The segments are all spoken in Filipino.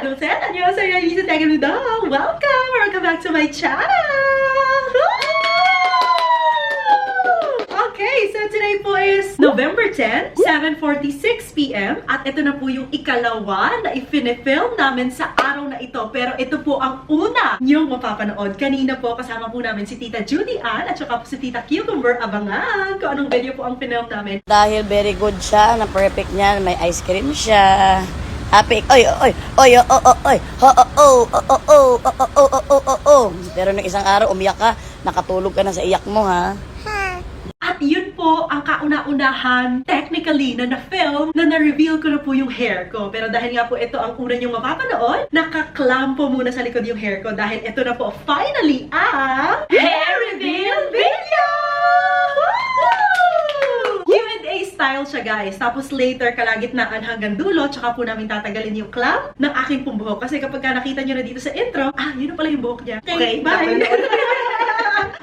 Dulce! 안녕하세요, Lisa Tegamida! Welcome back to my channel! Okay, so today po is November 10, 7:46 p.m. At ito na po yung ikalawa na i-film namin sa araw na ito. Pero ito po ang una niyong mapapanood. Kanina po kasama po namin si Tita Judy Ann at saka po si Tita Cucumber. Abangan kung anong video po ang film namin. Dahil very good siya, na perfect niya, may ice cream siya. Happy, Pero nung isang araw, umiyak ka, nakatulog ka na sa iyak mo, ha? At yun po ang kauna-unahan, technically, na na-film, na na-reveal ko na po yung hair ko. Pero dahil nga po ito ang una niyong mapapanood, naka-clamp po muna sa likod yung hair ko dahil ito na po finally ang hair reveal video! Q&A style siya, guys. Tapos later, kalagitnaan hanggang dulo, tsaka po namin tatagalin yung clamp ng aking pong buhok. Kasi kapag nakita nyo na dito sa intro, yun na pala yung buhok niya. Okay, bye!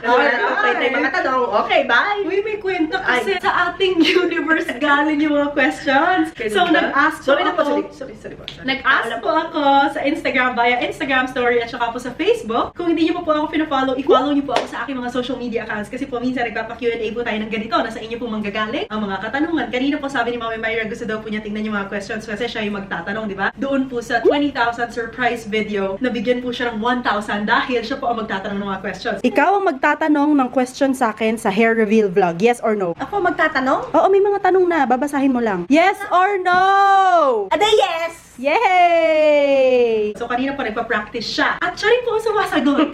Okay, tayo mga tanong. Okay, bye! Uy, may kwento kasi sa ating universe galing yung mga questions. So, nag-ask po ako. Sorry po. Nag-ask po ako sa Instagram via Instagram story at saka po sa Facebook. Kung hindi niyo po ako pina-follow, i-follow niyo po ako sa aking mga social media accounts kasi po minsan nagpapa-Q&A po tayo ng ganito. Nasa inyo po manggagaling ang mga katanungan. Kanina po sabi ni Mami Myra, gusto daw po niya tingnan yung mga questions kasi siya yung magtatanong, di ba? Doon po sa 20,000 surprise video, nabigyan po siya ng 1,000 dahil siya po ang magtatanong ng mga questions. Ikaw ang magtatanong ng question sa akin sa hair reveal vlog. Yes or no? Ako magtatanong? Oo, may mga tanong na. Babasahin mo lang. Yes or no? Ada yes! Yay! So, kanina po nagpa-practice siya. At siya rin po ang sumasagot.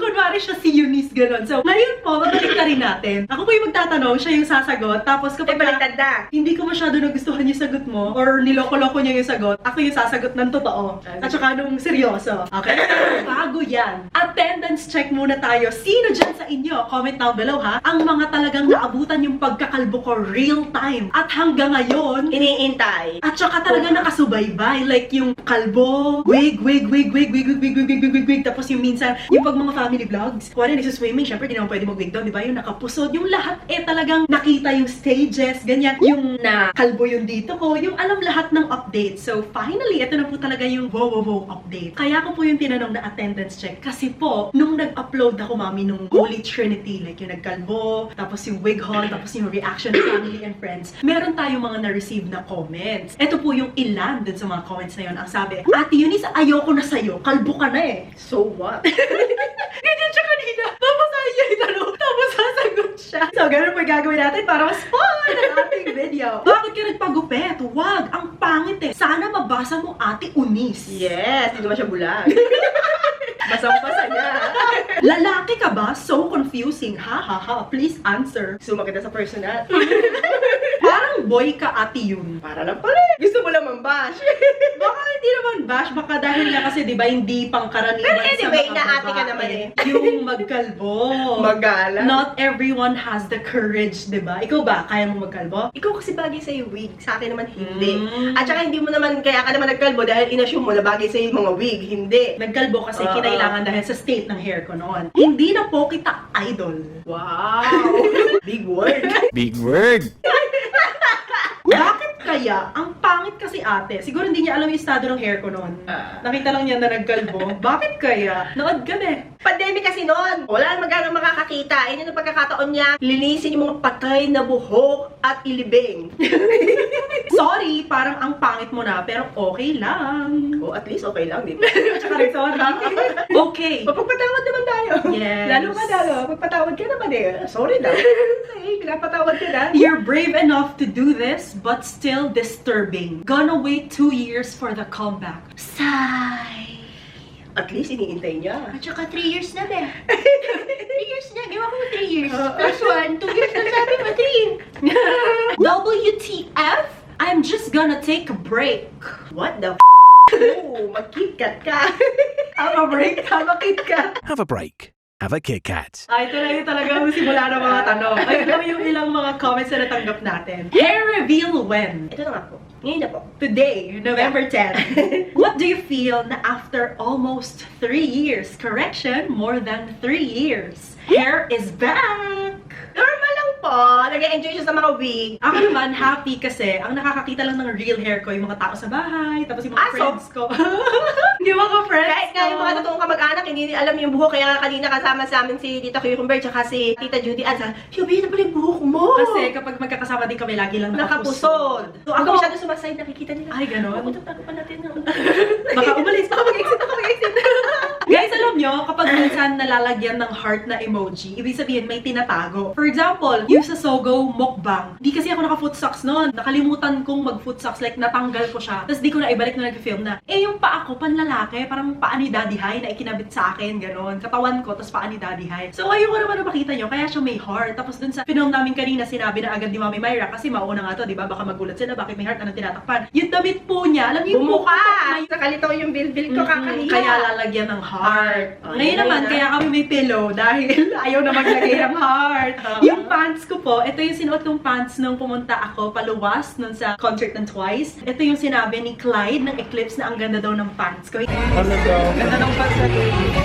Kunwari siya si Eunice, gano'n. So, ngayon po, babalik na rin natin. Ako po yung magtatanong, siya yung sasagot. Tapos kapag baliktad na. hindi ko masyado nagustuhan yung sagot mo, or niloko-loko niya yung sagot, ako yung sasagot ng totoo. At saka nung seryoso. Okay? Bago yan. Attendance check muna tayo. Sino dyan sa inyo? Comment down below, ha? Ang mga talagang naabutan yung pagkakalbo ko real time. At hanggang ngayon, Iniintay. at saka talaga nakasubaybay. Like yung kalbo, wig, tapos yung minsan, yung pag mga family vlogs, kuwari nagsuswimming, syempre di naman pwede mag-wig doon, di ba? Yung nakapusod, yung lahat talagang nakita yung stages, ganyan. Yung kalbo yung dito ko, yung alam lahat ng update. So finally, ito na po talaga yung wow update. Kaya ko po yung tinanong na attendance check. Kasi po, nung nag-upload ako, Mami, nung Holy Trinity, like yung nagkalbo, tapos yung wig haul, tapos yung reaction ng family and friends, meron tayong mga na-receive na comments. Ito po yung ilan dun sa mga comments na yun. Ang sabi, Ate Eunice, ayoko na sa'yo, kalbo ka na eh. So what? Ganyan siya kanina. Tapos niya itanong, tapos sasagot siya. So, ganun po yung gagawin natin para mas fun ang ating video. Bakit ka nagpagupet? Wag, ang pangit eh. Sana mabasa mo, Ate Eunice. Yes, hindi naman siya bulag. Basang-basa niya. Lalaki ka ba? So confusing. Ha. Please answer. Suma kita sa personal. Parang boy ka, Ate Yun. Para lang pala. Gusto mo lang mambash. Baka hindi naman bash. Baka dahil nga kasi, di ba, hindi pangkaraniwan Pero anyway, sa mga na ate ka babae. naman eh. Yung magkalbo. Magala. Not everyone has the courage, di ba? Ikaw ba? Kaya mo magkalbo? Ikaw kasi bagay sa'yo wig. Sa akin naman hindi. Mm. At saka hindi mo naman, kaya ka naman nagkalbo dahil inassume mo na bagay sa'yo yung mga wig. Hindi. Nagkalbo kasi Oo. kinailangan dahil sa state ng hair ko noon. Hindi na po kita idol. Wow! Big word. Big word. Bakit kaya? Ang pangit kasi ate. Siguro hindi niya alam yung estado ng hair ko noon. Nakita lang niya na nagkalbo. Bakit kaya? Nood kami. Pandemic kasi noon. Wala naman ganang makakakita. Yun yung pagkakataon niya. Linisin yung mga patay na buhok at ilibing. Sorry, parang ang pangit mo na, pero okay lang. Oh, at least okay lang, di ba? Tsaka rin sorry. Okay. Mapagpatawad naman tayo. Yes. Lalo ka lalo. Magpatawad ka naman eh. Sorry na. Ay, pinapatawad ka na. You're brave enough to do this, but still disturbing. Gonna wait 2 years for the comeback. Sigh. At least iniintay niya. At saka 3 years na be. 3 years na. Ginawa ko 3 years. Plus 1, 2 years na sabi mo, 3. WTF? I'm just gonna take a break. What the Oh, mag-KitKat ka. Have a break? Have a KitKat? Have a break. Have a Kit Kat. Ito na yung talagang simula ng mga tanong. Ito na yung ilang mga comments na natanggap natin. Hair reveal when? Ito na nga po. Ngayon na po. Today, November 10. What do you feel na after almost 3 years, correction, more than 3 years, hair is back? Normal lang po, nag-enjoy siya sa mga wig. Ako naman, happy kasi ang nakakakita lang ng real hair ko, yung mga tao sa bahay, tapos yung mga Aso? friends ko. Yung mga friends Kahit nga yung mga totoong kamag-anak, hindi alam yung buhok. Kaya nga kanina kasama sa amin si Tita Cucumber tsaka si Tita Judy Ann. Yubi, na pala yung buhok mo. Kasi kapag magkakasama din kami, lagi lang nakapusod. So, ako masyado sumaside, nakikita nila. Ay, ganon? Ako, tago pa natin. Baka umalis, baka mag-exit, baka mag-exit. Guys, alam nyo, kapag minsan nalalagyan ng heart na emoji, ibig sabihin may tinatago. For example, yung sa Sogo mukbang, di kasi ako naka-foot socks noon. Nakalimutan kong mag-foot socks, like natanggal ko siya. Tapos di ko na ibalik na nag-film na. Eh, yung paa ko, panlalaki, parang paa ni Daddy High na ikinabit sa akin, ganon. Katawan ko, tapos paa ni Daddy High. So, ayoko naman na makita nyo, kaya siya may heart. Tapos dun sa film namin kanina, sinabi na agad ni Mami Myra, kasi mauna nga to, di ba? Baka magulat sila, bakit may heart, anong tinatakpan? Yung damit po niya, alam niyo yung Bumuka! may Nakalito yung bilbil ko, kakahiya. kaya lalagyan ng heart. Oh, Ngayon yun naman, na. kaya kami may pillow dahil ayaw na maglagay ng heart. Yung pants ko po, ito yung sinuot kong pants nung pumunta ako paluwas nun sa concert ng Twice. Ito yung sinabi ni Clyde ng Eclipse na ang ganda daw ng pants ko. Ano daw? Ganda ng pants na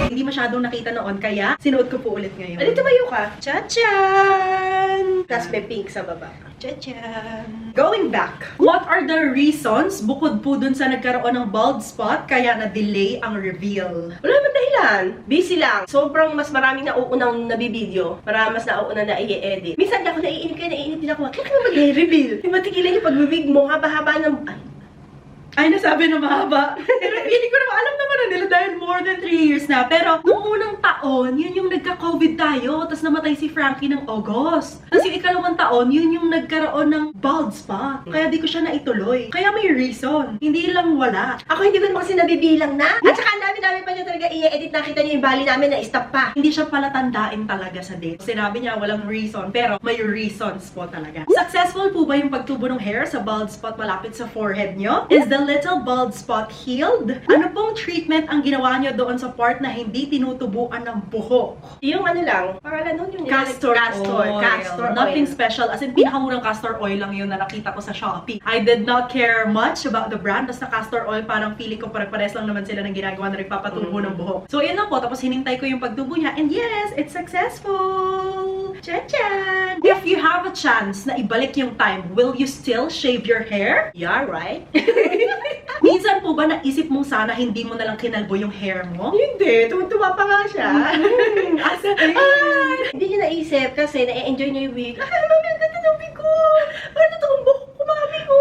hindi masyadong nakita noon, kaya sinuot ko po ulit ngayon. Alin, tumayo ka. Cha-chan! Tapos may pink sa baba. Cha-chan! Going back, what are the reasons bukod po dun sa nagkaroon ng bald spot kaya na-delay ang reveal? Wala naman dahilan. Busy lang. Sobrang mas maraming nauunang nabibideo. Mas nauunang na i-edit. Minsan ako naiinip kaya naiinip din ako. Kaya ka mag-reveal. Yung matigilan yung pag-wig mo, haba-haba ng... Ay, Ay, nasabi na mahaba. Pero feeling ko naman, alam naman na nila dahil more than 3 years na. Pero, nung unang taon, yun yung nagka-COVID tayo. Tapos namatay si Frankie ng August. Tapos yung ikalawang taon, yun yung nagkaroon ng bald spot. Kaya di ko siya naituloy. Kaya may reason. Hindi lang wala. Ako hindi ko naman kasi nabibilang na. At saka ang dami-dami pa niya talaga i-edit. Nakita niyo yung bali namin na stop pa. Hindi siya pala tandain talaga sa date. Sinabi niya walang reason, pero may reasons po talaga. Successful po ba yung pagtubo ng hair sa bald spot malapit sa forehead nyo? Is the little bald spot healed? Ano pong treatment ang ginawa niyo doon sa part na hindi tinutubuan ng buhok? Yung ano lang, pangalan nun yung Castor oil. Castor Nothing oil. special. As in, pinakamurang castor oil lang yun na nakita ko sa Shopee. I did not care much about the brand. Basta castor oil, parang feeling ko parang-pares lang naman sila ng ginagawa na nagpapatubo ng buhok. So, yun lang po. Tapos, hinintay ko yung pagtubo niya. And yes, it's successful! Chan-chan! If you have a chance na ibalik yung time, will you still shave your hair? Yeah, right? Minsan po ba naisip mong sana hindi mo nalang kinalbo yung hair mo? Hindi, tuwa pa nga siya. As in, Hindi niya naisip kasi na-enjoy niya yung wig. Ay, mami, ang ganda ng wig ko! Ano itong buhok ko, mami ko?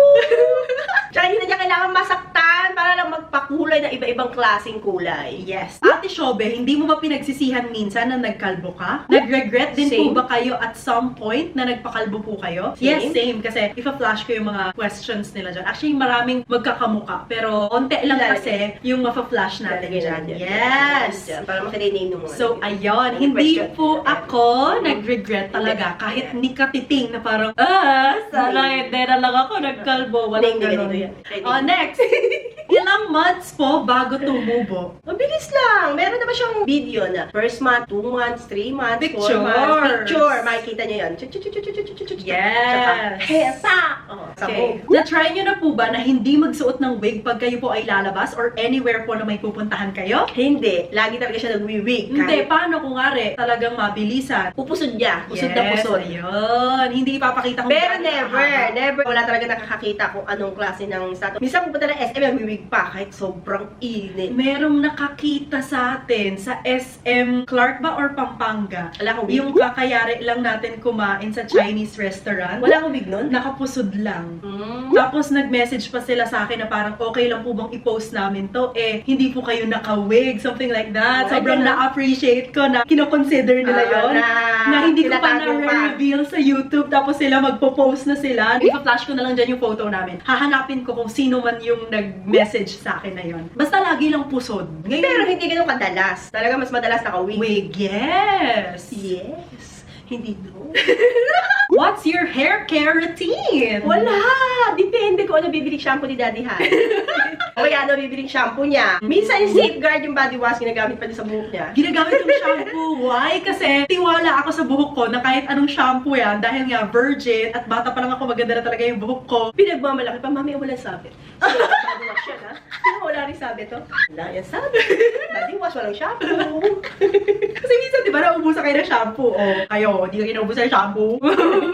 Tsaka hindi na niya kailangan masaktan para lang magpakulay na iba-ibang klaseng kulay. yes. Ate Shobe, hindi mo ba pinagsisihan minsan na nagkalbo ka? Nag-regret din Same. po ba kayo at some point na nagpakalbo po kayo? Same. Yes, same. Kasi ipa-flash ko yung mga questions nila dyan. Actually, maraming magkakamuka. Pero, onte lang kasi yung mafa-flash natin dyan. Yes! Para makiriname mo. So, ayun. Ano Hindi question? po ako nag-regret talaga. Hindi. Kahit ni katiting na parang, sana hindi na lang ako nagkalbo. Walang Hindi, ganun. ganito yan. Oh, next. Ilang months po bago tumubo? Mabilis lang. Meron na ba siyang video na first month, 2 months, 3 months, 4 Pictures. months? Picture. Makikita niyo yan. Yes. Hesa! Okay. Na-try nyo na po ba na hindi magsuot ng wig pag kayo po ay lalabas or anywhere po na may pupuntahan kayo? Hindi. Lagi talaga siya nag-wig. Hindi, paano kung ngari talagang mabilisan? Pupusod niya. Pusod na pusod. Ayun. Hindi ipapakita kung Pero gaano never, kahaba. never. Wala talaga nakakakita kung anong klase ng status. Minsan pupunta ng SM, nag-wig pa kahit sobrang init. Merong nakakita sa atin sa SM Clark ba or Pampanga? Wala akong wig. Yung kakayari lang natin kumain sa Chinese restaurant. Wala akong wig nun? Nakapusod lang. Mm. Tapos nag-message pa sila sa akin na parang okay lang po bang i-post namin to? Eh, hindi po kayo naka-wig, something like that. Ay, Sobrang ganun. na-appreciate ko na kino-consider nila yon na hindi ko pa tinatago na-reveal sa YouTube. Tapos sila magpo-post na sila. Ipa-flash ko na lang dyan yung photo namin. Hahanapin ko kung sino man yung nag-message sa akin na yon. Basta lagi lang pusod. Ngayon, Pero hindi ganun kadalas. Talaga mas madalas naka-wig. wig, yes! Yes. Hindi no. What's your hair care routine? Wala! Depende ko ano bibiling shampoo ni Daddy Han. O kaya ano bibiling shampoo niya. Minsan yung Safeguard yung body wash, ginagamit pa niya sa buhok niya. Ginagamit yung shampoo. Why? Kasi tiwala ako sa buhok ko na kahit anong shampoo yan, dahil nga virgin at bata pa lang ako, maganda na talaga yung buhok ko. Pinagmamalaki pa, mami, wala sabi. Body wash yan, ha? Wala rin sabi. sabi to? Wala yan sabi. Body wash, walang shampoo. Kasi minsan, di ba, naubusan kayo ng shampoo. O, kayo, di ka kinaubusan ng shampoo.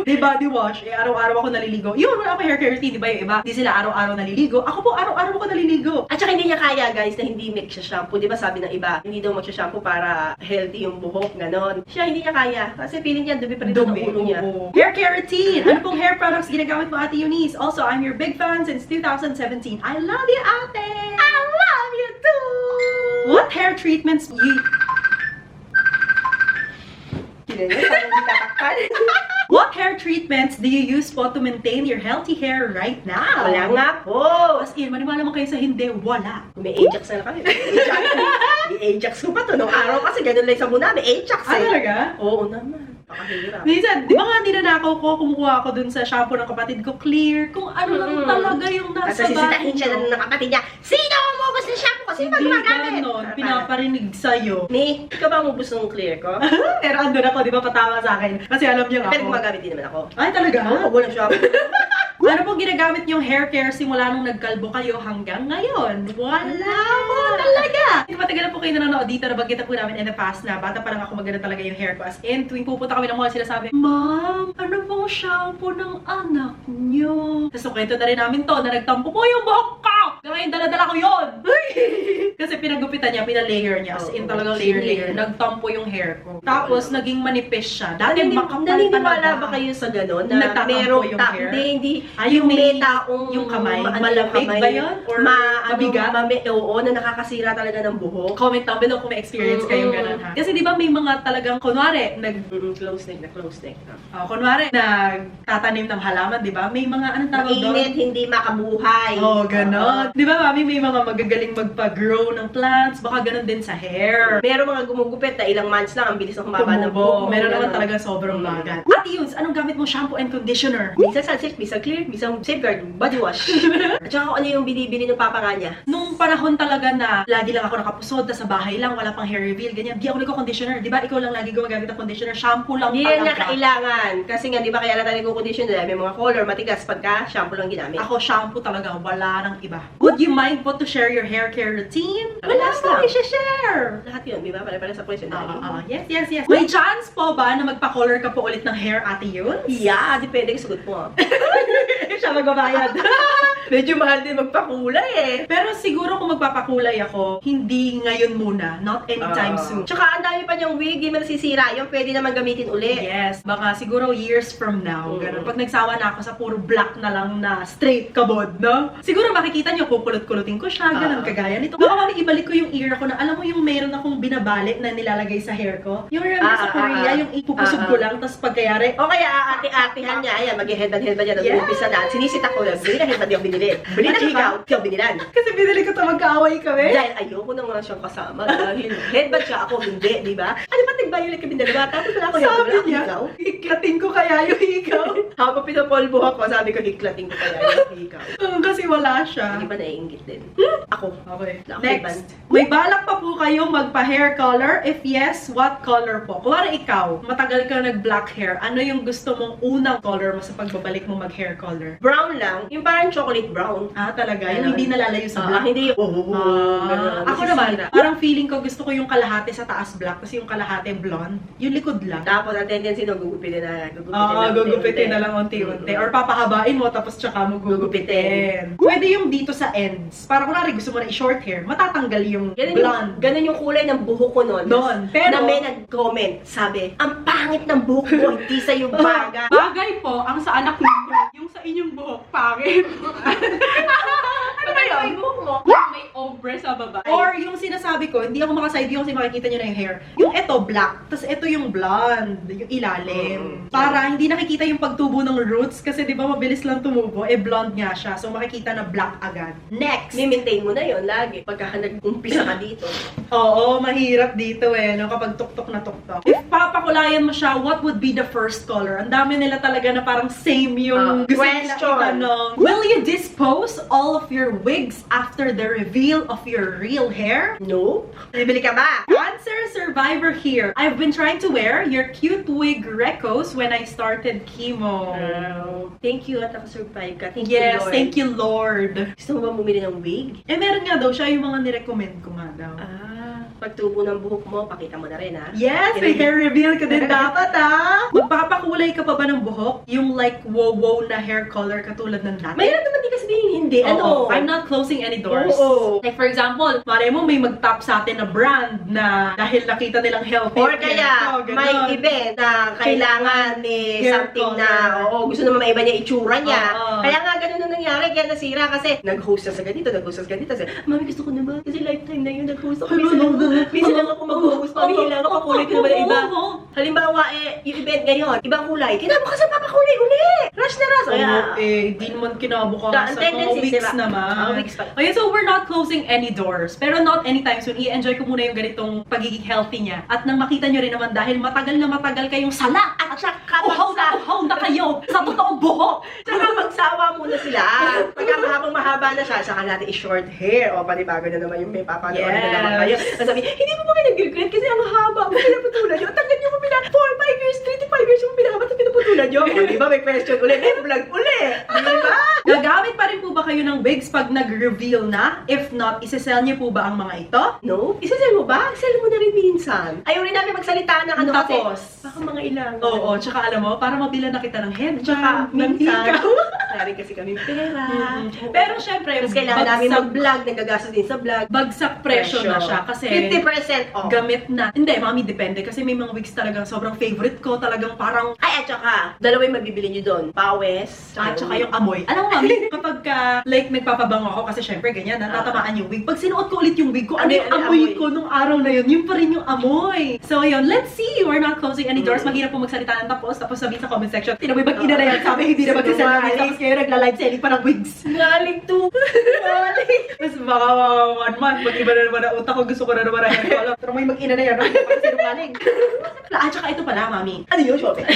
Di body wash. Eh, araw-araw ako naliligo. Yun, wala akong hair care routine, di ba yung iba? Di sila araw-araw naliligo. Ako po, araw-araw ako naliligo. At saka hindi niya kaya, guys, na hindi mix siya shampoo. Di ba sabi ng iba, hindi daw magsha-shampoo para healthy yung buhok, ganon. Siya hindi niya kaya. Kasi feeling niya, dumi pa rin ang ulo niya. Oo. Hair care routine. Ano pong hair products ginagamit mo, Ate Eunice? Also, I'm your big fan since 2017. I love you, Ate! I love you too! What hair treatments you... Hindi niya, parang hindi tatakpan. What hair treatments do you use po to maintain your healthy hair right now? Wala nga po. As in, maniwala mo kayo sa hindi, wala. May Ajax na kami. May Ajax ko pa to. Nung araw kasi ganun lang sa muna. May Ajax Ah, eh. talaga? Oo naman. Pakahirap. Minsan, di ba nga ninanakaw ko, kumukuha ako dun sa shampoo ng kapatid ko, clear, kung ano lang talaga yung nasa Kasi sisitahin siya ng kapatid niya. Sino ang umubos ng shampoo ko? Sino ba Hindi gumagamit? ganon, pinaparinig sa'yo. Ni, ikaw ba umubos ng clear ko? Pero andun ako, di ba, patama sa akin. Kasi alam niyo nga Pero ako. gumagamit din naman ako. Ay, talaga? Oo, walang shampoo. Ano pong ginagamit niyong hair care simula nung nagkalbo kayo hanggang ngayon? Wala po talaga! Matagal na po kayo nanonood dito, nabanggit na po namin in the past na bata pa lang ako maganda talaga yung hair ko. As in, tuwing pupunta kami ng mall, sila sabi, Ma'am, ano pong shampoo ng anak niyo? Tapos kwento na rin namin to, na nagtampo po yung buhok ko! Ngayon, dala-dala ko yun! Kasi pinagupitan niya, pinalayer niya. As in, talagang layer-layer. Nagtampo yung hair ko. Tapos, naging manipis siya. Dati makapal Naniniwala talaga. ba kayo sa gano'n? Na Nagtatampo merong yung hair? Hindi. Ay, yung may may- taong yung kamay? ano, Malamig kamay, ba yun? Or mabigat? Oo, na nakakasira talaga ng buhok. Comment down below kung may experience kayong ganun ha. Kasi di ba may mga talagang, kunwari, Close neck na close neck. kunwari, nagtatanim ng halaman, di ba? May mga, anong tawag doon? Mainit, hindi makabuhay. Oh, ganon. Di ba, mami, may mga magagaling magpa-grow ng plants, baka ganon din sa hair. Meron mga gumugupit na ilang months lang, ang bilis ng humaba ng buhok. Tumubo. mo, Meron naman ganon. talaga sobrang bagat. Ate Yunes, anong gamit mo shampoo and conditioner? Minsan sunsilk, minsan clear, minsan safeguard, body wash. At saka kung ano yung binibili ng papa nga niya. Nung panahon talaga na lagi lang ako nakapusod, sa bahay lang, wala pang hair reveal, ganyan, di ako nagko-conditioner. Di ba, ikaw lang lagi gumagamit ng conditioner, shampoo lang Hindi yan nga talaga. kailangan. Kasi nga, di ba kaya lang tayo nag-condition nila, may mga color, matigas, pagka shampoo lang ginamit. Ako, shampoo talaga, wala nang iba. Would you mind po to share your hair care routine? Wala Relax po, lang. i-share! Lahat yun, di ba? Pare-pare sa question na Yes. May chance po ba na magpa-color ka po ulit ng hair, Ate Yunes? Yeah, depende kung sagot mo. Siya magbabayad. Medyo mahal din magpakulay eh. Pero siguro kung magpapakulay ako, hindi ngayon muna, not anytime soon. Tsaka ang dami pa niyang wig, di man nasisira yung pwede naman gamitin uli. Yes, baka siguro years from now, Mm. ganun. Pag nagsawa na ako sa puro black na lang na straight kabod, no? Siguro makikita niyo, kukulot-kulutin ko siya, ganun, kagaya nito. Baka mami, ibalik ko yung ear ko na, alam mo yung meron akong binabalik na nilalagay sa hair ko? Yung remember sa Korea, yung ipupusog ko lang, tapos pagkayari, O kaya ate-atehan niya, ayan, mag-headband niya, nag-uumpisa na. Sinisita ko lang, bili na headband yung binili. Bili na At saka- ikaw, ikaw binilan. kasi binili ko ito magkaaway kami. Dahil ayoko na nga siyang kasama dahil headband siya, ako hindi, di ba? Ano ba nag-violet kami dalawa? Tapos wala ako headband, Sabi wala ako niya, ikaw. hiklatin ko kaya yung ikaw. Habang pinapolvo ako, sabi ko, hiklating ko kaya yung ikaw. Kasi wala siya. Hindi ba naiingit din? Ako. Okay. Okay, Next. May balak pa po kayong magpa-hair color? If yes, what color po? Kunwari ikaw, matagal ka nag-black hair, ano yung gusto mong unang color mo sa pagbabalik mo mag-hair color? Brown lang, yung parang chocolate brown. Ah, talaga? Ganon. Yung hindi nalalayo sa black? Hindi yung, Ako naman, parang feeling ko gusto ko yung kalahati sa taas black, kasi yung kalahati blonde. Yung likod lang. Tapos ang tendency no, gugupitin na. Gugupitin na lang unti-unti. Or papahabain mo, tapos tsaka mo gugupitin. Pwede yung dito sa ends. Para kunwari gusto mo na i-short hair, matatanggal yung blonde. Ganun yung kulay ng buhok ko noon. Noon. Pero- na may nag-comment, sabi, ang pangit ng buhok ko, hindi sa'yo baga. Bagay po ang sa anak ninyo, yung sa inyong buhok, pangit. Ano ba yun? Yung buhok mo, may ombre sa baba. Or yung sinasabi ko, hindi ako makaside view kasi makikita nyo na yung hair. Yung ito, black. Tapos ito yung blonde. Yung ilalim. Para hindi nakikita yung pagtubo ng roots. Kasi di ba mabilis lang tumubo. Eh, blonde nga siya. So makikita na black agad. Next! Ni-maintain mo na yun lagi. Pagka nag-umpisa ka dito. Oo, mahirap dito eh. No? Kapag tuktok na tuktok. If papakulayan mo siya, what would be the first color? Ang dami nila talaga na parang same yung gusto nila question. itanong. Will you dispose all of your wigs wigs after the reveal of your real hair? No? Bibili ka ba? Cancer survivor here. I've been trying to wear your cute wig recos when I started chemo. Thank you at nakasurvive ka. Thank Yes, you, Lord. thank you, Lord. Gusto mo ba bumili ng wig? Eh, meron nga daw siya yung mga nirecommend ko nga daw. Pagtubo ng buhok mo, pakita mo na rin, ha? Yes, may hair reveal ka din dapat, ha? Magpapakulay ka pa ba ng buhok? Yung like wow-wow na hair color katulad ng dati? Mayroon naman di ka sabihin hindi. Oo, Ano? I'm not closing any doors. Oo. Like for example, mare mo may mag-top sa atin na brand na dahil nakita nilang healthy. Or kaya, ganun. may event na kailangan may Hair something color. na, gusto naman maiba niya itsura niya. Oo. Kaya nga, ganun ang nangyari. Kaya nasira kasi nag-host na sa ganito, nag-host na sa ganito. Kasi, Mami, gusto ko naman. Kasi lifetime na yun, nag-host ako. Minsan lang ako mag-host. Mami, kailangan pa kulay ko naman na iba. Halimbawa, yung event ngayon, ibang kulay. Kinabukasan papakulay uli. Rush na rush. Kaya, Di naman kinabukasan. Mga tendency weeks sila. naman. Mga weeks pa. Okay, so we're not closing any doors. Pero not anytime soon. I-enjoy ko muna yung ganitong pagiging healthy niya. At nang makita nyo rin naman dahil matagal na matagal kayong sala. at saka Uhaw na kayo sa totoong buhok. Saka magsawa muna sila. Pagka mahabang mahaba na siya, saka natin i-short hair. O, panibago na naman yung may papanood na naman kayo. Tapos sabi, hindi mo ba kayo nag-regret kasi ang haba mo pinaputulan nyo. Tanggal nyo mo 4, 5 years, 3 to 5 years mo pinahabat at pinaputulan nyo. O, di ba? May question ulit. May vlog ulit. Di ba? Gagamit pa rin po ba kayo ng wigs pag nag-reveal na? If not, isesell niyo po ba ang mga ito? No? Isa-sell mo ba? Sell mo na rin minsan. Ayaw rin namin magsalita ng ano kasi. Tapos? Baka mga ilang. Oo, tsaka alam mo, para mabilan na kita ng head. Tsaka ng minsan. hikaw. Marami kasi kami pera. Pero syempre, Tapos kailangan namin mag-vlog, nagagastos din sa vlog. bagsak presyo na siya kasi 50% off. gamit na. Hindi, mami, depende. Kasi may mga wigs talagang sobrang favorite ko. Talagang parang, Ay, at saka, dalawa yung mabibili nyo doon. Pawes. at saka yung amoy. Alam mo, mami, kapag like, nagpapabango ako, kasi syempre, ganyan, natatamaan yung wig. Pag sinuot ko ulit yung wig ko, ano yung amoy ko nung araw na yun? Yun pa rin yung amoy. So, yun, let's see. We're not closing any doors. Mahirap po magsalita ng tapos sabihin sa comment section, tinaboy bag ina na yan. Sabi, hindi na mag-sell ng wigs. Tapos kayo nagla-live selling pa ng wigs. Galing to. Galing. Tapos baka 1 month, mag-iba na naman ang utak ko, gusto ko na naman na hair color. Pero may mag-ina na yan, pag sinungaling. At saka ito pala, mami. Ano yun, shopping?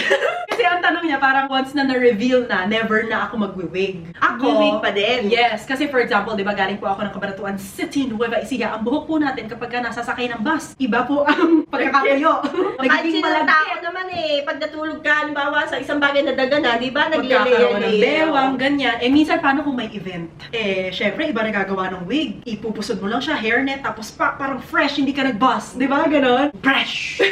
Kasi ang tanong niya, parang once na na-reveal na, never na ako mag-wig. Wig pa din. Yes. Kasi for example, di ba, galing po ako ng Cabanatuan City, Nueva Ecija. Ang buhok po natin kapag ka nasasakay ng bus, iba po ang pagkakatayo. Kahit Nagiging sinong tao malagkit. naman pag natulog ka, halimbawa sa isang bagay na daga na, di ba? Pagkakaroon ng bewang, ganyan. Eh, minsan, paano kung may event? Eh, syempre, iba nagagawa ng wig. Ipupusod mo lang siya, hairnet, tapos parang fresh, hindi ka nag-bus. Di ba? Ganon. Fresh.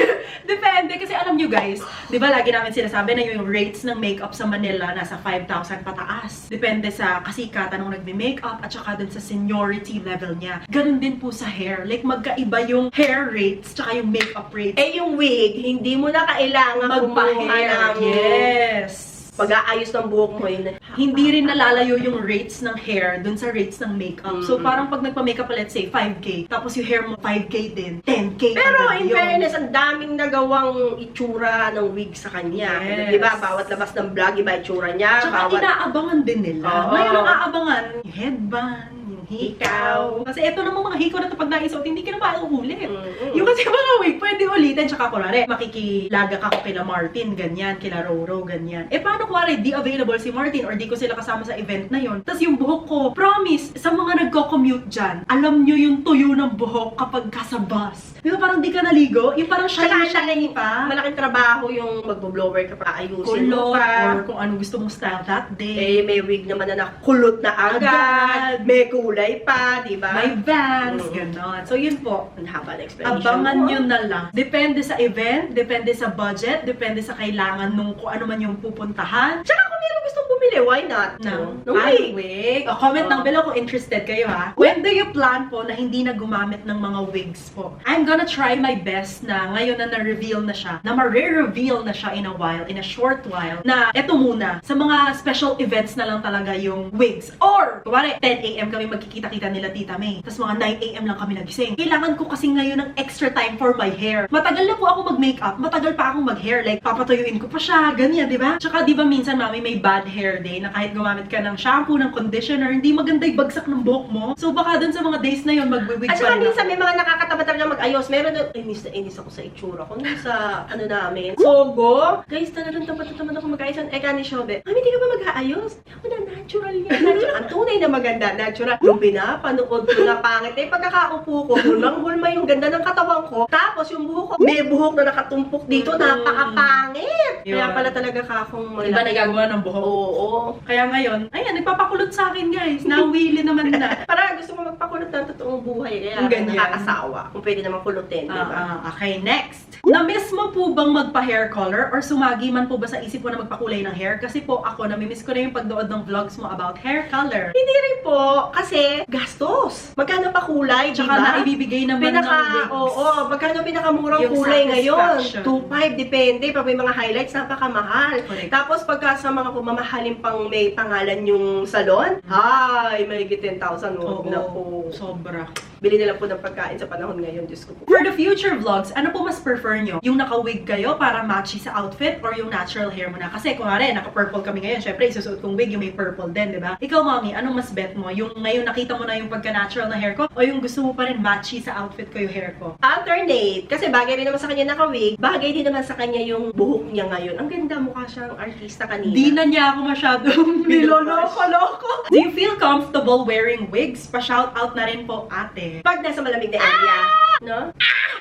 Depende. Kasi alam nyo guys, di ba lagi namin sinasabi na yung rates ng makeup sa Manila nasa 5,000 pataas. Depende sa kasikatan ng nagme-makeup at saka dun sa seniority level niya. Ganon din po sa hair. Like, magkaiba yung hair rates tsaka yung makeup rates. Eh, yung wig, hindi mo na kailangan Magpa-hair. ng Yes. pag-aayos ng buhok mo yun. Hindi rin nalalayo yung rates ng hair dun sa rates ng makeup. So, parang pag nagpa-makeup, let's say, 5K, tapos yung hair mo 5K din, 10K. Pero agad in yun. fairness, ang daming nagawang itsura ng wig sa kanya. Yes. Di ba? Bawat labas ng vlog, iba itsura niya. Tsaka Bawat... inaabangan din nila. Oo. Ngayon ang aabangan, yung headband, yung hikaw. Kasi eto namang mga hikaw na ito pag naisot, hindi ka na mauulit. Yung kasi mga wig, pwede ulitin. Tsaka kunwari, makikilaga ka ko kila Martin, ganyan, kila Roro, ganyan. Eh paano kunwari, di available si Martin or di ko sila kasama sa event na yon. Tapos yung buhok ko, promise, sa mga nagko-commute dyan, alam nyo yung tuyo ng buhok kapag ka sa bus. Di ba parang di ka naligo? Yung parang shiny pa. Malaking trabaho yung magbo-blower ka pa, ayusin mo Kulot, pa. or kung ano gusto mong style that day. Eh, may wig naman na nakulot na agad. May kulay pa, di ba? May bangs, ganon. So yun po, Ang haba na explanation abangan ko. nyo na lang. Depende sa event, depende sa budget, depende sa kailangan nung kung ano man yung pupuntahan. Tsaka kung meron gustong bumili, why not? Ng wig. wig. O, comment down below kung interested kayo ha. When do you plan po na hindi na gumamit ng mga wigs po? I'm gonna try my best na ngayon na na-reveal na siya, na ma-re-reveal na siya in a while, in a short while, na eto muna, sa mga special events na lang talaga yung wigs. Or, kumari, 10 a.m. kami magkikita-kita nila Tita May. Tapos mga 9 a.m. lang kami nagising. Kailangan ko kasi ngayon ng extra time for my hair. Matagal na po ako mag-makeup, matagal pa akong mag-hair. Like, papatuyuin ko pa siya, ganyan, di ba? Tsaka, di ba minsan, mami, may bad hair day na kahit gumamit ka ng shampoo, ng conditioner, hindi maganda yung bagsak ng buhok mo. So baka dun sa mga days na yun, magwiwig At pa saka rin minsan ako. may mga nakakataba talaga mag-ayos. Meron na, inis na inis ako sa itsura ko. Nung sa, ano namin, Sogo. Guys, talagang tamad ako mag-ayos. Eka ni Shobe, mami, di ka ba mag-aayos? Ako na, natural yan. Natural. Ang tunay na maganda, natural. Yung pinapanood ko na pangit, eh, pagkakaupo ko, hulang-hulma yung ganda ng katawan ko. Tapos yung buhok ko, may buhok na nakatumpok dito, napakapangit. Kaya Yun. pala talaga kakong malaki. Iba nagagawa ng buhok. Oo. Kaya ngayon, ayan, nagpapakulot sa akin guys. Nawili naman na. Parang gusto mo magpakulot ng totoong buhay. Kaya Ang ganyan. nakakasawa. Kung pwede naman kulutin, di ba? Okay, next. Na-miss mo po bang magpa-hair color or sumagi man po ba sa isip mo na magpakulay ng hair? Kasi po ako, namimiss ko na yung pagdood ng vlogs mo about hair color. Hindi rin po, kasi gastos. Magkano pa kulay, di Tsaka ba? na ibibigay naman ng wigs. Oo, magkano pinakamurang Yung kulay ngayon? satisfaction. 2.5, depende. Pag may mga highlights, napakamahal. Correct. Tapos pagka sa mga mamahalin pang may pangalan yung salon, ay, may 10,000. Huwag na po. Sobra. Bili na lang po ng pagkain sa panahon ngayon, Diyos ko po. For the future vlogs, ano po mas prefer nyo? Yung naka-wig kayo para matchy sa outfit or yung natural hair mo na? Kasi kunwari, naka-purple kami ngayon. Syempre, isusuot kong wig yung may purple din, di ba? Ikaw, mami, anong mas bet mo? Yung ngayon nakita mo na yung pagka-natural na hair ko o yung gusto mo pa rin matchy sa outfit ko yung hair ko? Alternate. Kasi bagay rin naman sa kanya naka-wig, bagay din naman sa kanya yung buhok niya ngayon. Ang ganda, mukha siyang artista kanina. Di na niya ako masyadong niloloko-loko. Do you feel comfortable wearing wigs? Pa-shout out na rin po, ate. Pag nasa malamig na area, no?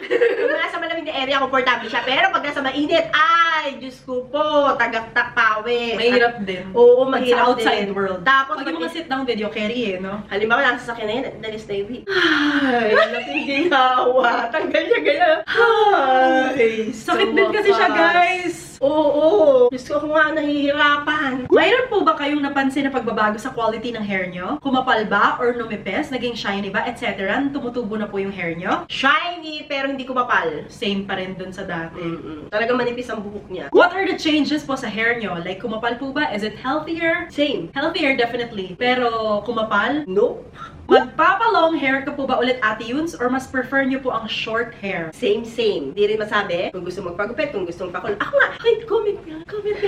Pag nasa malamig na area, komportable siya. Pero pag nasa mainit, ay, Diyos ko po, tagaktak pawis. Mahirap din. Oo, Pag mahirap sa outside din. world. Tapos, Pag yung mga sit-down video, carry eh, no? halimbawa, nasa sakyan na yan, dalis na yung week. Ay, nating hawa. Tanggal niya ganyan. Ay, Sakit din kasi siya, guys. Oo. Diyos ko nga, nahihirapan. Mayroon po ba kayong napansin na pagbabago sa quality ng hair nyo? Kumapal ba or numipes, naging shiny ba, etc.? Tumutubo na po yung hair nyo? Shiny, pero hindi ko mapal. Same pa rin dun sa dati. Talagang manipis ang buhok niya. What are the changes po sa hair nyo? Like, kumapal po ba? Is it healthier? Same. Healthier, definitely. Pero, kumapal? Nope. Magpapa-long hair ka po ba ulit, Ate Yunes? Or mas prefer nyo po ang short hair? Same. Di rin masabi kung gusto magpagupit, kung gusto magpakulot. Ako nga, ay, comment nga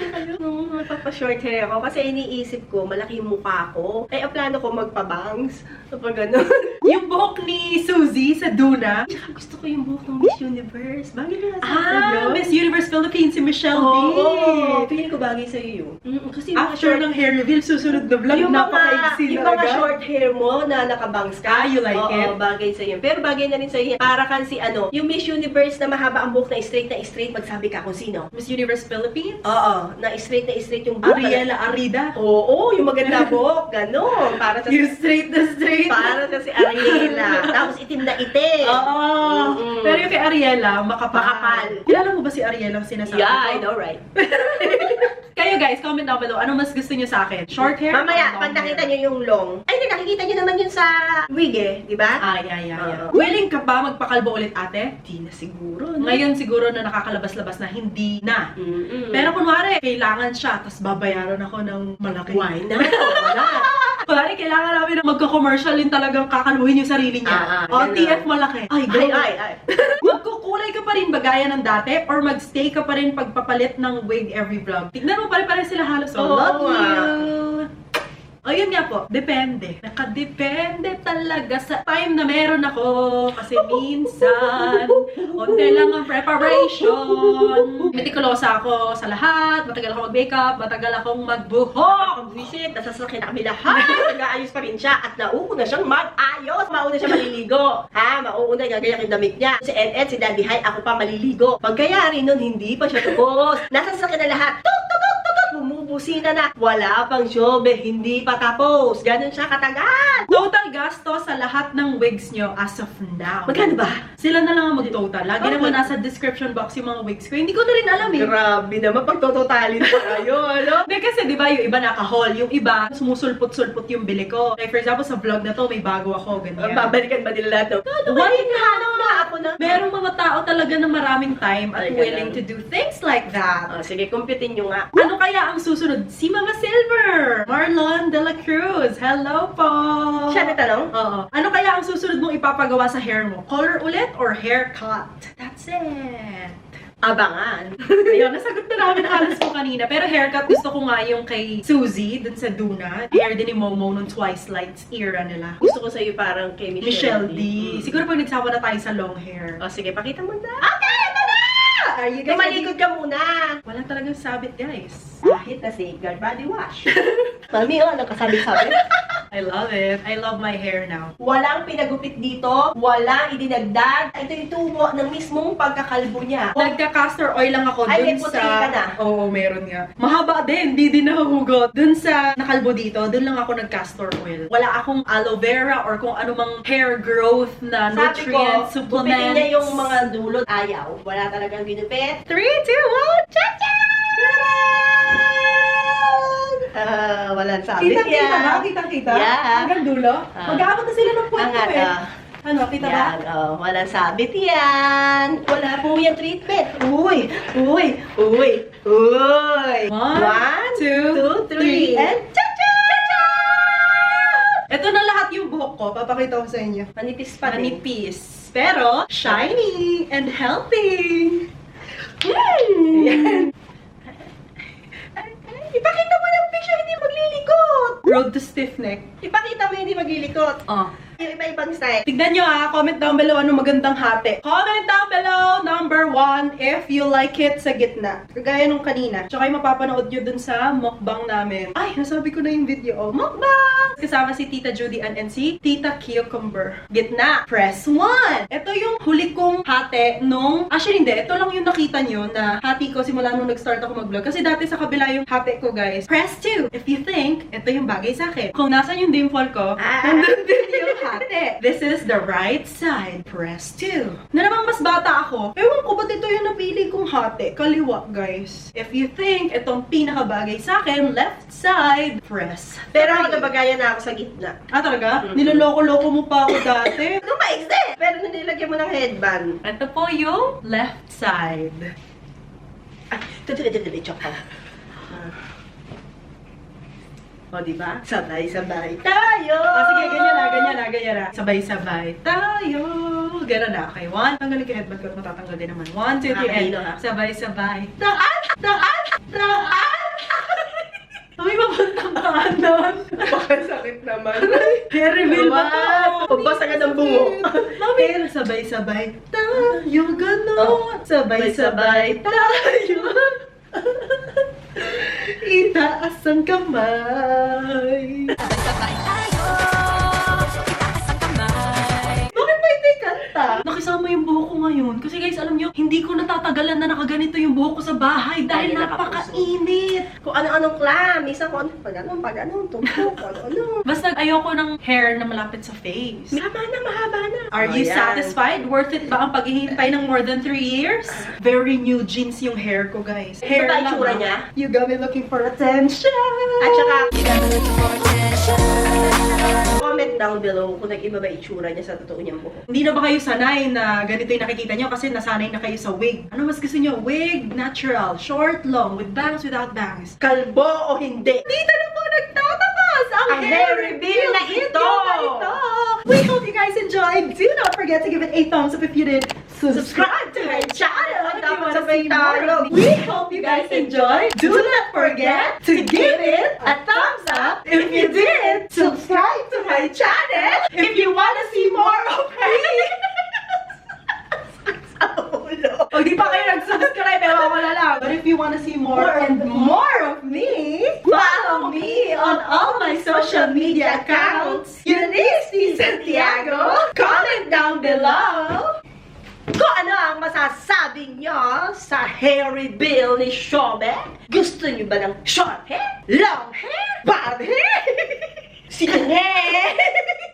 kayo nung magpapa-short hair ako. Kasi iniisip ko, malaki yung mukha ko. Ay, ang plano ko magpa-bangs. Kapag gano'n. Yung buhok ni Suzy sa Duna. Tsaka gusto ko yung buhok ng Miss Universe. Bagay na sa Miss Universe Philippines si Michelle D. Oo. Feeling ko bagay sa'yo yun. Kasi yung mga After ng hair reveal, susunod na vlog, yung napaka-iksi yung na mga agad. short hair mo na nakabangs ka. Ah, you like Oo, it? bagay sa'yo. Pero bagay na rin sa'yo. Para kan si ano, yung Miss Universe na mahaba ang buhok na straight, magsabi ka kung sino. Miss Universe Philippines? Oo, na straight yung buhok. Ariela Arida? Oo, yung maganda buhok. Ganon. Para sa You straight na straight. para sa si Ariela. Tapos itim na itim. Oo. Mm-mm. Pero yung kay Ariela, makapal. Makapal. Kilala mo ba si Ariela ang sinasabi Yeah, ko? I know, right? Kayo guys, comment down below. Ano mas gusto nyo sa akin? Short hair? Mamaya, or long pag nakita hair? nyo yung long, ay, hindi, nakikita nyo naman yun sa wig eh, di ba? Yeah. Oo. Willing ka ba magpakalbo ulit, ate? Di na siguro. No? Ngayon siguro na nakakalabas-labas na, hindi na. Mm-mm. Pero kunwari, kailangan siya, tapos babayaran ako ng malaki. Why not? Wala. Kunwari, kailangan namin na magka-commercial din talagang kakaluhin yung sarili niya. O, ganun. TF malaki. Ay, go. Ay. Magkukulay ka pa rin ba gaya ng dati? Or magstay ka pa rin pagpapalit ng wig every vlog? Tignan mo, pare-pare sila halos. So, Oo, love nga. you! O, yun nga po. Depende. Nakadepende talaga sa time na meron ako. Kasi minsan, onte lang ang preparation. Metikulosa ako sa lahat. Matagal ako mag-makeup. Matagal akong magbuhok. Pag-visit, nasasakit na kami lahat. Nag-aayos pa rin siya at nauuna siyang mag-ayos. Mauna siya maliligo. Mauuna, gagayak yung damit niya. Si Ed, si Daddy Hi, ako pa maliligo. Pagkayari nun, hindi pa siya tapos. Nasasakit na lahat. Tuk! Bumubusina na. Wala pang shobe, hindi pa tapos. Ganun siya katagal. Total gasto sa lahat ng wigs nyo as of now. Magkano ba? Sila na lang ang mag-total. Lagi Okay. naman nasa description box yung mga wigs ko. Hindi ko na rin alam eh. Grabe naman, pagtototalin pa kayo, ano? Hindi kasi di ba yung iba naka-haul, yung iba sumusulpot-sulpot yung bili ko. Like for example sa vlog na to may bago ako, ganyan. Babalikan ba nila lahat? Why Hanaw na ako na. Merong mga tao talaga na maraming time at Ay, willing ganun. to do things like that. Sige, computin nyo nga. Ano kaya ang susunod? Si Mama Silver! Marlon de la Cruz! Hello po! Siya natanong? Oo. Ano kaya ang susunod mong ipapagawa sa hair mo? Color ulit or haircut? That's it! Abangan. Ayun, nasagot na namin halos ko kanina. Pero haircut, gusto ko nga yung kay Suzy, dun sa Duna. Hair din ni Momo nung Twice Lights era nila. Gusto ko sa'yo parang kay Michelle D. Mm. Siguro pag nagsama na tayo sa long hair. O sige, pakita mo na. Okay, ito na! Are you guys Tumalikod ka muna. Wala talagang sabit, guys. Kahit na safeguard body wash. Mami, oh, nagkasabit-sabit. I love it. I love my hair now. Walang pinagupit dito, walang idinagdag. Ito yung tubo ng mismong pagkakalbo niya. Nagka-castor oil lang ako Ay, dun may puti ka na. Oo, meron nga. Mahaba din, di din nahuhugot. Dun sa nakalbo dito, dun lang ako nag-castor oil. Wala akong aloe vera or kung anumang hair growth na Sabi ko, nutrient gupitin supplements. niya yung mga dulot. Ayaw. Wala talagang ginupit. 3, 2, 1, cha-cha! Walang sabi Kita-kita ba? Kita-kita? Yeah. Hanggang dulo? Ah. Mag-aabot na sila ng kwento Angat, eh. Ano, kita ba? Yan, oh, walang sabit yan. Wala po yung treatment. Uy, uy, uy, uy. 1, 2, 3, and cha-cha! ito na lahat yung buhok ko. Papakita ko sa inyo. Manipis pa rin. Manipis. Pero, shiny and healthy. Yan. Ipakita mo ng picture, hindi maglilikot. Road to stiff neck. Ipakita mo hindi maglilikot. Oh. Yung iba-ibang style. Tignan nyo comment down below anong magandang hati. Comment down below, number 1, if you like it sa gitna. Kagaya nung kanina. Tsaka yung mapapanood nyo dun sa mukbang namin. Ay, nasabi ko na yung video. Oh, mukbang! Kasama si Tita Judy Ann and si Tita Cucumber. Gitna, press 1. Ito yung huli kong hati nung... Actually, hindi. Ito lang yung nakita nyo na hati ko simula nung nag-start ako mag-vlog. Kasi dati sa kabila yung hati ko, guys. Press 2. If you think, ito yung bagay sa akin. Kung nasan yung dimple ko, nandun din yung hati. This is the right side. Press 2. Na namang mas bata ako, ewan ko ba't ito yung napili kong hati. Kaliwa, guys. If you think itong pinakabagay sa akin, left side, press 3. Pero ako nabagayan na ako sa gitna. Ah, talaga? Niloloko-loko mo pa ako dati? Ano maigsi? Pero nung nilagyan mo ng headband. Ito po yung left side. Ay, tutuloy-tuloy, choka. O, diba? Sabay-sabay tayo! Sige, ganyan na. Sabay-sabay tayo. Ganun na. Okay, 1. Tanggalin ko yung headband ko at matatanggal din naman. 1, 2, 3, and Nakakahilo, ha? sabay-sabay. Taan! May mapuntang taan doon. Sakit naman. Hair reveal ba to? Pagbasa ka ng bungo. Mami, sabay-sabay tayo. Ganon. Sabay-sabay tayo. Itaas ang kamay. Bakit ba ito kanta? Nakisama yung buhok ko ngayon. Kasi guys, alam nyo, hindi ko natatagalan na nakaganito yung buhok ko sa bahay dahil Dahil napakainit. Kung ano-anong clam. Isa ko, pag-anong, tumpok, ano. Basta ayoko ng hair na malapit sa face. Mahaba na, mahaba na. Are you Ayan. satisfied? Worth it ba ang paghihintay ng more than 3 years? Very new jeans yung hair ko, guys. Hair ba lang, itsura ah. niya? You got me looking for attention. At saka, comment down below kung nag-iba ba itsura niya sa totoo niyang buhok. Hindi na ba kayo sanay na ganito yung nakikita nyo kasi nasanay na kayo sa wig? Ano mas gusto nyo? Wig, natural, short, long, with bangs, without bangs. Kalbo o hindi? Dito na po nagtatapos ang Ang hair reveal na ito! We hope you guys enjoyed. Do not forget to give it a thumbs up if you did. Subscribe to my channel! If you Dapat wanna sabay see more tayo. of me. We hope you guys enjoyed. Do not forget to give it a thumbs up if you did. Subscribe to my channel if you wanna see more of me. O di pa kayo nag-subscribe, ewan ko na lang. But if you wanna see more and more of me, follow me on all my social media accounts. Eunice Santiago. Comment down below. Kung ano ang masasabi niyo sa hair reveal ni Shobe? Gusto niyo ba ng short hair? Long hair? Bald hair? Skin hair?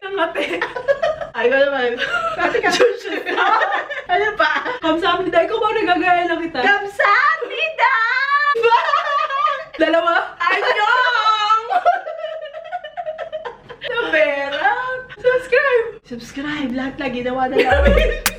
Nangate. Ay, ko naman. Kati ka. Ano pa? Kamsahamnida, ikaw ba nagagaya lang kita? Kamsahamnida! Dalawa? Anyong! Subscribe! Subscribe! Lahat na ginawa na namin.